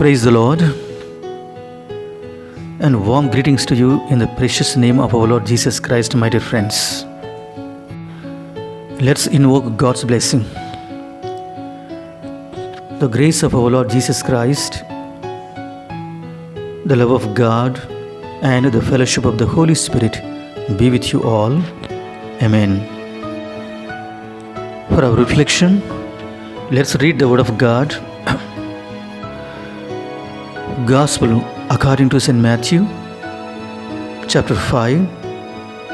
Praise the Lord, and warm greetings to you in the precious name of our Lord Jesus Christ, my dear friends. Let's invoke God's blessing. The grace of our Lord Jesus Christ, the love of God, and the fellowship of the Holy Spirit be with you all. Amen. For our reflection, let's read the Word of God. Gospel according to St. Matthew, chapter 5,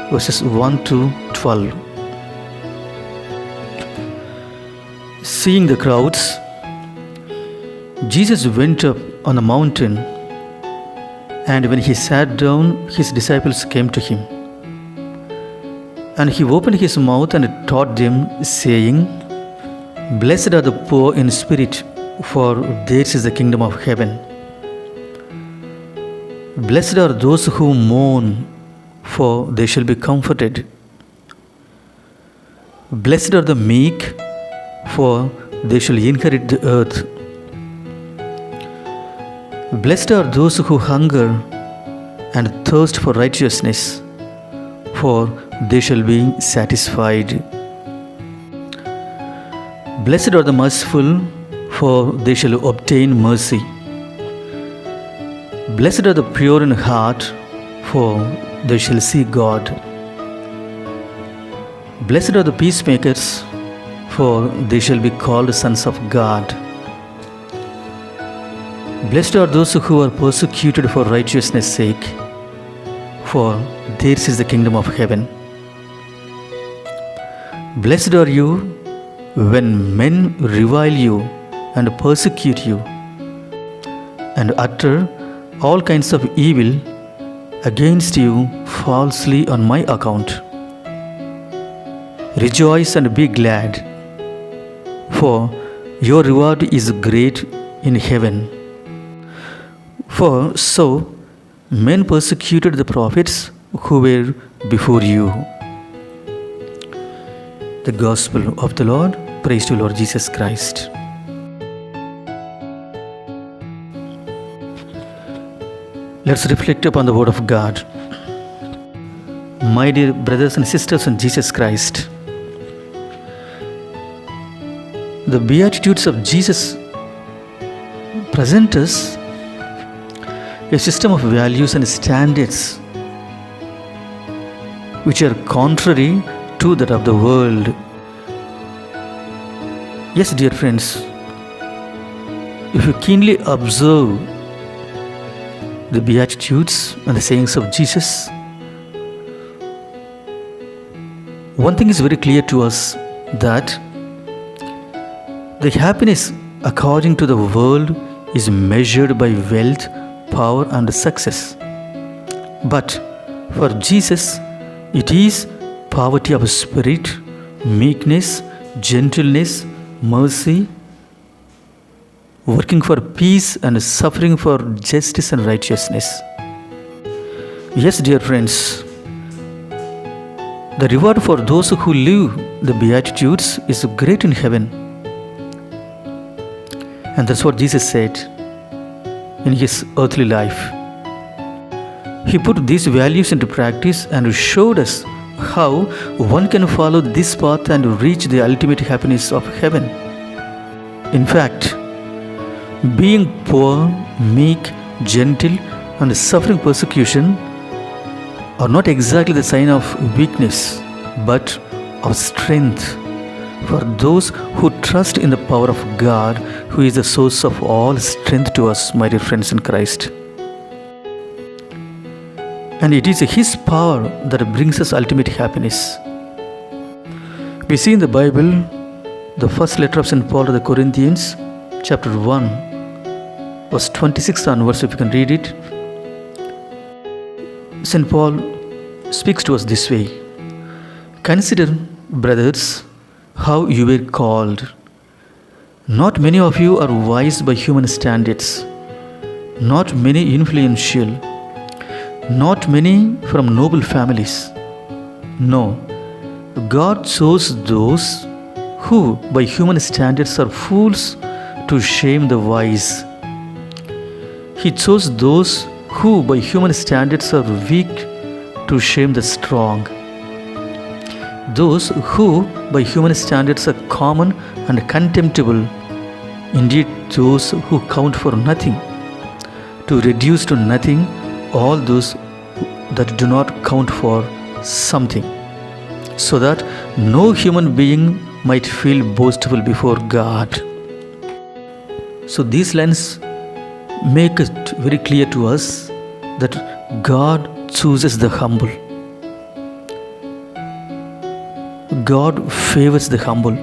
verses 1 to 12. Seeing the crowds, Jesus went up on a mountain, and when he sat down, his disciples came to him. And he opened his mouth and taught them, saying, Blessed are the poor in spirit, for theirs is the kingdom of heaven. Blessed are those who mourn, for they shall be comforted. Blessed are the meek, for they shall inherit the earth. Blessed are those who hunger and thirst for righteousness, for they shall be satisfied. Blessed are the merciful, for they shall obtain mercy. Blessed are the pure in heart, for they shall see God. Blessed are the peacemakers, for they shall be called sons of God. Blessed are those who are persecuted for righteousness' sake, for theirs is the kingdom of heaven. Blessed are you when men revile you and persecute you, and utter all kinds of evil against you falsely on my account. Rejoice and be glad, for your reward is great in heaven. For so men persecuted the prophets who were before you. The Gospel of the Lord. Praise to Lord Jesus Christ. Let's reflect upon the Word of God. My dear brothers and sisters in Jesus Christ, the Beatitudes of Jesus present us a system of values and standards which are contrary to that of the world. Yes, dear friends, if you keenly observe the Beatitudes and the sayings of Jesus, one thing is very clear to us, that the happiness according to the world is measured by wealth, power and success. But for Jesus, it is poverty of spirit, meekness, gentleness, mercy, working for peace and suffering for justice and righteousness. Yes, dear friends, the reward for those who live the Beatitudes is great in heaven. And that's what Jesus said in his earthly life. He put these values into practice and showed us how one can follow this path and reach the ultimate happiness of heaven. In fact, being poor, meek, gentle, and suffering persecution are not exactly the sign of weakness, but of strength for those who trust in the power of God, who is the source of all strength to us, my dear friends in Christ. And it is His power that brings us ultimate happiness. We see in the Bible, the first letter of St. Paul to the Corinthians, chapter 1, verse 26 onwards, if you can read it. St. Paul speaks to us this way: Consider, brothers, how you were called. Not many of you are wise by human standards, not many influential, not many from noble families. No, God chose those who by human standards are fools to shame the wise. He chose those who by human standards are weak to shame the strong. Those who by human standards are common and contemptible. Indeed, those who count for nothing, to reduce to nothing all those that do not count for something, so that no human being might feel boastful before God. So these lines make it very clear to us that God chooses the humble. God favors the humble.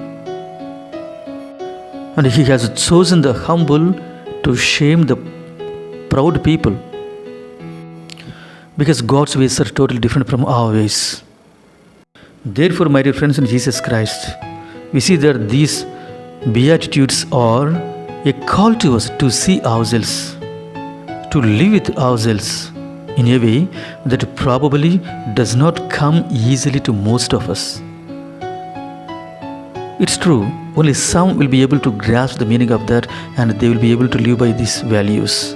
And He has chosen the humble to shame the proud people. Because God's ways are totally different from our ways. Therefore, my dear friends in Jesus Christ, we see that these Beatitudes are a call to us to see ourselves, to live with ourselves in a way that probably does not come easily to most of us. It's true, only some will be able to grasp the meaning of that, and they will be able to live by these values.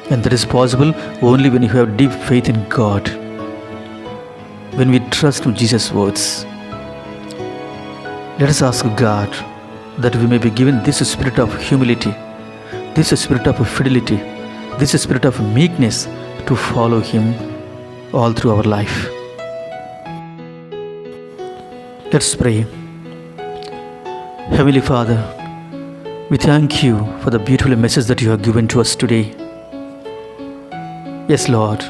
And that is possible only when you have deep faith in God, when we trust in Jesus' words. Let us ask God that we may be given this spirit of humility, this spirit of fidelity, this spirit of meekness to follow Him all through our life. Let's pray. Heavenly Father, we thank You for the beautiful message that You have given to us today. Yes, Lord,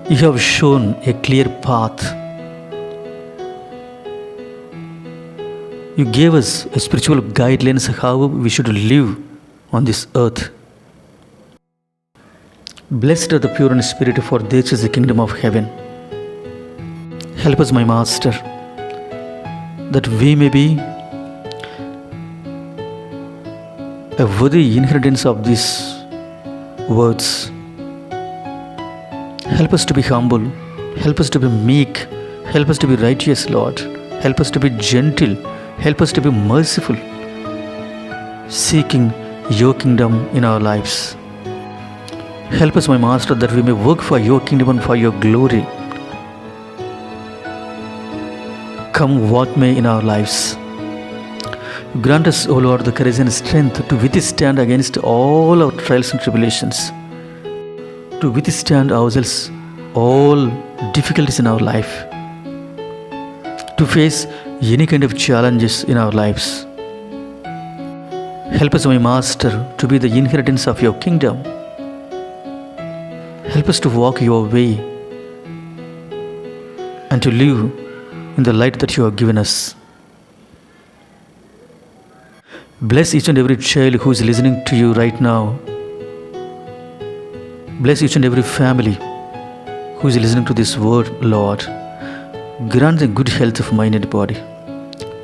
You have shown a clear path. You gave us a spiritual guidelines how we should live on this earth. Blessed are the pure in spirit, for theirs is the kingdom of heaven. Help us, my Master, that we may be a worthy inheritance of these words. Help us to be humble. Help us to be meek. Help us to be righteous, Lord. Help us to be gentle. Help us to be merciful, seeking Your kingdom in our lives. Help us, my Master, that we may work for Your kingdom and for Your glory. Come what may in our lives. Grant us, O Lord, the courage and strength to withstand against all our trials and tribulations, to withstand ourselves all difficulties in our life, to face any kind of challenges in our lives. Help us, my Master, to be the inheritance of Your kingdom. Help us to walk Your way and to live in the light that You have given us. Bless each and every child who is listening to You right now. Bless each and every family who is listening to this word, Lord. Grant them good health of mind and body.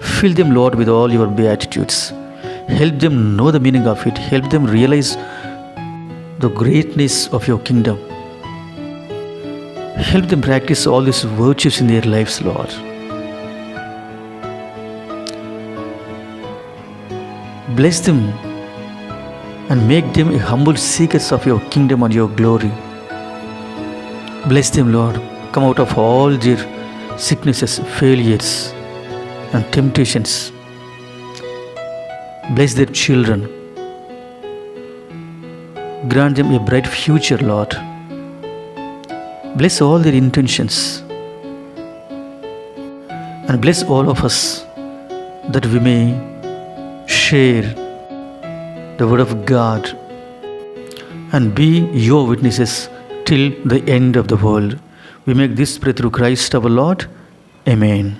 Fill them, Lord, with all Your beatitudes. Help them know the meaning of it. Help them realize the greatness of Your kingdom. Help them practice all these virtues in their lives, Lord. Bless them and make them a humble seekers of Your kingdom and Your glory. Bless them, Lord. Come out of all their sicknesses, failures, and temptations. Bless their children. Grant them a bright future, Lord. Bless all their intentions. And bless all of us that we may share the word of God and be Your witnesses till the end of the world. We make this prayer through Christ our Lord. Amen.